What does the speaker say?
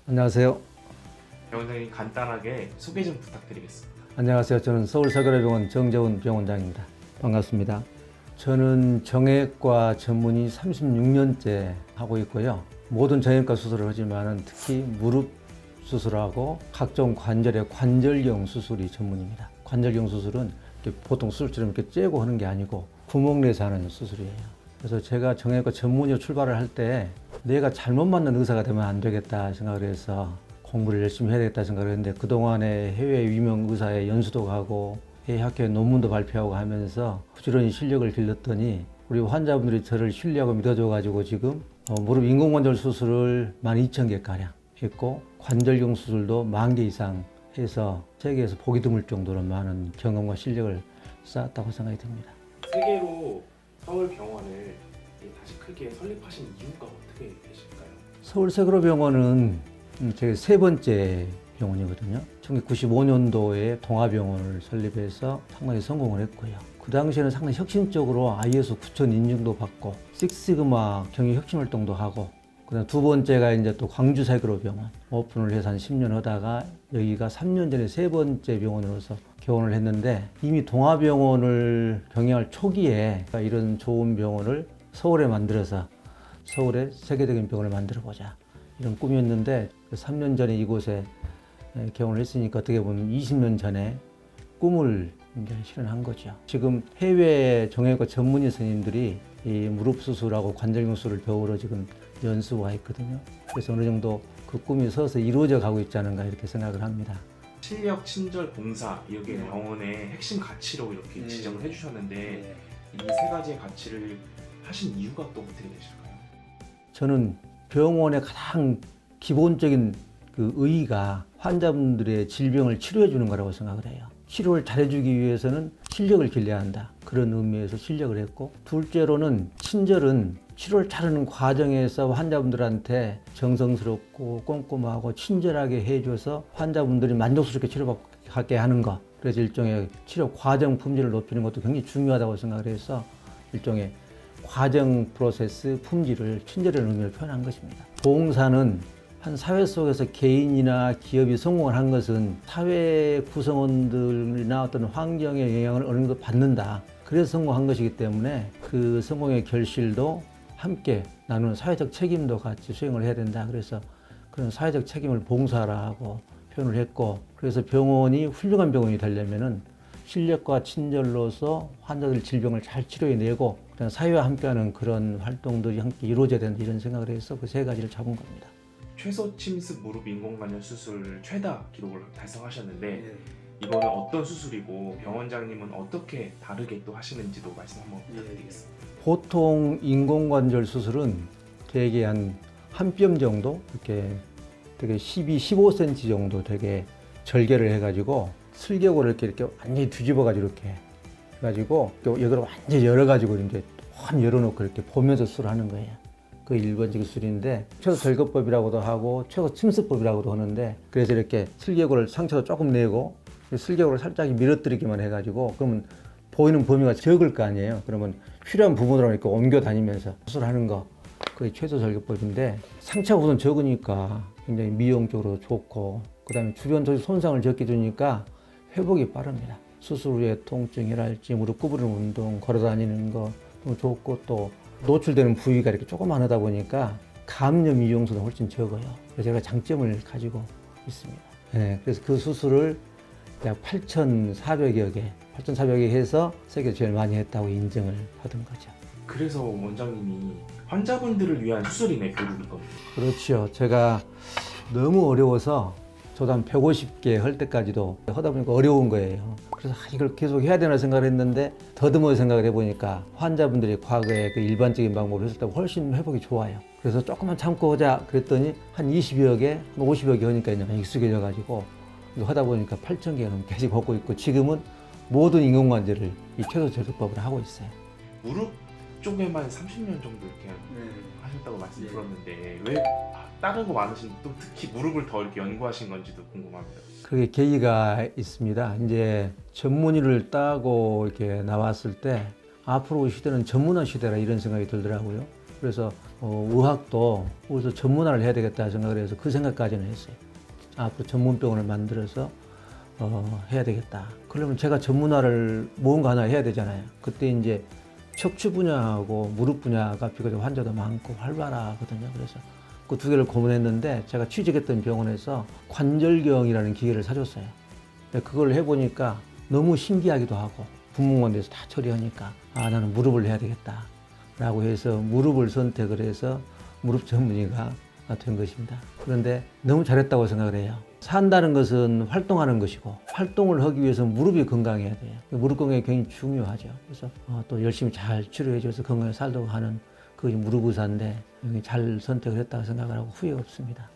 안녕하세요. 병원장님 간단하게 소개 좀 부탁드리겠습니다. 안녕하세요. 저는 서울서울의병원 정재훈 병원장입니다. 반갑습니다. 저는 정형외과 전문의 36년째 하고 있고요. 모든 정형외과 수술을 하지만 특히 무릎 수술하고 각종 관절의 관절경 수술이 전문입니다. 관절경 수술은 이렇게 보통 수술처럼 이렇게 째고 하는 게 아니고 구멍 내서 하는 수술이에요. 그래서 제가 정형외과 전문의로 출발을 할 때 내가 잘못 맞는 의사가 되면 안 되겠다 생각을 해서 공부를 열심히 해야 되겠다 생각을 했는데 그동안에 해외 유명 의사의 연수도 가고 해외 학회 논문도 발표하고 하면서 부지런히 실력을 길렀더니 우리 환자분들이 저를 신뢰하고 믿어줘가지고 지금 무릎 인공관절 수술을 12,000개가량 했고 관절경 수술도 10,000개 이상 해서 세계에서 보기 드물 정도로 많은 경험과 실력을 쌓았다고 생각이 듭니다. 세계로 서울병원을 다시 크게 설립하신 이유가 어떻게 되실까요? 서울세그로병원은 제 세 번째 병원이거든요. 1995년도에 동아병원을 설립해서 상당히 성공을 했고요. 그 당시에는 상당히 혁신적으로 ISO 9000 인증도 받고 식시그마 경영 혁신 활동도 하고 그다음 두 번째가 이제 또 광주 세그로병원 오픈을 해서 한 10년 하다가 여기가 3년 전에 세 번째 병원으로서 개원을 했는데 이미 동아병원을 경영할 초기에 이런 좋은 병원을 서울에 만들어서 서울에 세계적인 병원을 만들어 보자 이런 꿈이었는데 3년 전에 이곳에 개원을 했으니까 어떻게 보면 20년 전에 꿈을 이제 실현한 거죠. 지금 해외 정형외과 전문의 선생님들이 이 무릎 수술하고 관절경 수술을 배우러 지금 연수와 있거든요. 그래서 어느 정도 그 꿈이 서서 이루어져 가고 있지 않은가 이렇게 생각을 합니다. 실력, 친절, 봉사 이렇게 병원의 핵심 가치로 이렇게 지정을 해주셨는데 이 세 가지의 가치를 하신 이유가 또 어떻게 되실까요? 저는 병원의 가장 기본적인 그 의의가 환자분들의 질병을 치료해 주는 거라고 생각을 해요. 치료를 잘해주기 위해서는 실력을 길러야 한다. 그런 의미에서 실력을 했고 둘째로는 친절은 치료를 잘하는 과정에서 환자분들한테 정성스럽고 꼼꼼하고 친절하게 해줘서 환자분들이 만족스럽게 치료받게 하는 것. 그래서 일종의 치료 과정 품질을 높이는 것도 굉장히 중요하다고 생각을 해서 일종의 과정 프로세스 품질을 친절한 의미로 표현한 것입니다. 봉사는 한 사회 속에서 개인이나 기업이 성공을 한 것은 사회 구성원들이나 어떤 환경의 영향을 어느 정도 받는다. 그래서 성공한 것이기 때문에 그 성공의 결실도 함께 나누는 사회적 책임도 같이 수행을 해야 된다. 그래서 그런 사회적 책임을 봉사라고 표현을 했고 그래서 병원이 훌륭한 병원이 되려면은 실력과 친절로서 환자들 질병을 잘 치료해내고 그다음 사회와 함께하는 그런 활동들이 함께 이루어져야 된다 이런 생각을 해서 그 세 가지를 잡은 겁니다. 최소 침습 무릎 인공관절 수술 최다 기록을 달성하셨는데 이거는 어떤 수술이고 병원장님은 어떻게 다르게 또 하시는지도 말씀 한번 부탁드리겠습니다. 보통 인공관절 수술은 대개 한 뼘 정도 이렇게 되게 12, 15cm 정도 되게 절개를 해가지고 슬개골을 이렇게 완전히 뒤집어가지고 이렇게 해가지고 여기를 완전히 열어가지고 이제 확 열어놓고 이렇게 보면서 수술하는 거예요. 그 일반적인 수술인데 최소 절거법이라고도 하고 최소 침수법이라고도 하는데 그래서 이렇게 슬개골을 상처도 조금 내고 슬개골을 살짝 밀어뜨리기만 해가지고 그러면 보이는 범위가 적을 거 아니에요. 그러면 필요한 부분으로 이렇게 옮겨 다니면서 수술하는 거 그게 최소 절개법인데 상처가 우선 적으니까 굉장히 미용적으로 좋고 그다음에 주변 손상을 적게 주니까 회복이 빠릅니다. 수술 후에 통증이랄지 무릎 구부리는 운동, 걸어다니는 거 너무 좋고 또 노출되는 부위가 이렇게 조그만하다 보니까 감염 위험수도 훨씬 적어요. 그래서 제가 장점을 가지고 있습니다. 네, 그래서 그 수술을 약 8,400여 개, 8,400개 해서 세계 제일 많이 했다고 인정을 받은 거죠. 그래서 원장님이 환자분들을 위한 수술이네 결국 이겁니다. 그렇죠. 제가 너무 어려워서 저도 한 150개 할 때까지도 하다 보니까 어려운 거예요. 그래서 이걸 계속 해야 되나 생각을 했는데 더듬어 생각을 해보니까 환자분들이 과거에 그 일반적인 방법을 했을 때 훨씬 회복이 좋아요. 그래서 조금만 참고 하자 그랬더니 한 20여 개, 50여 개 하니까 이제 익숙해져가지고 하다 보니까 8,000개가 넘게 계속 걷고 있고 지금은 모든 인공관절을 이 최소 절개법을 하고 있어요. 무릎 쪽에만 30년 정도 이렇게 하셨다고 말씀 들었는데 왜 다른 거 많으신 또 특히 무릎을 더 이렇게 연구하신 건지도 궁금합니다. 그게 계기가 있습니다. 이제 전문의를 따고 이렇게 나왔을 때 앞으로 시대는 전문화 시대라 이런 생각이 들더라고요. 그래서 의학도 그래서 전문화를 해야 되겠다 생각을 해서 그 생각까지는 했어요. 앞으로 전문병원을 만들어서 해야 되겠다. 그러면 제가 전문화를 뭔가 하나 해야 되잖아요. 그때 이제 척추 분야하고 무릎 분야가 비교적 환자도 많고 활발하거든요. 그래서 그 두 개를 고민했는데 제가 취직했던 병원에서 관절경이라는 기계를 사줬어요. 근데 그걸 해보니까 너무 신기하기도 하고 분문관에서 다 처리하니까 나는 무릎을 해야 되겠다 라고 해서 무릎을 선택을 해서 무릎 전문의가 된 것입니다. 그런데 너무 잘했다고 생각을 해요. 산다는 것은 활동하는 것이고 활동을 하기 위해서 무릎이 건강해야 돼요. 무릎 건강이 굉장히 중요하죠. 그래서 또 열심히 잘 치료해줘서 건강하게 살도록 하는 그게 무릎 의사인데 잘 선택을 했다고 생각을 하고 후회 없습니다.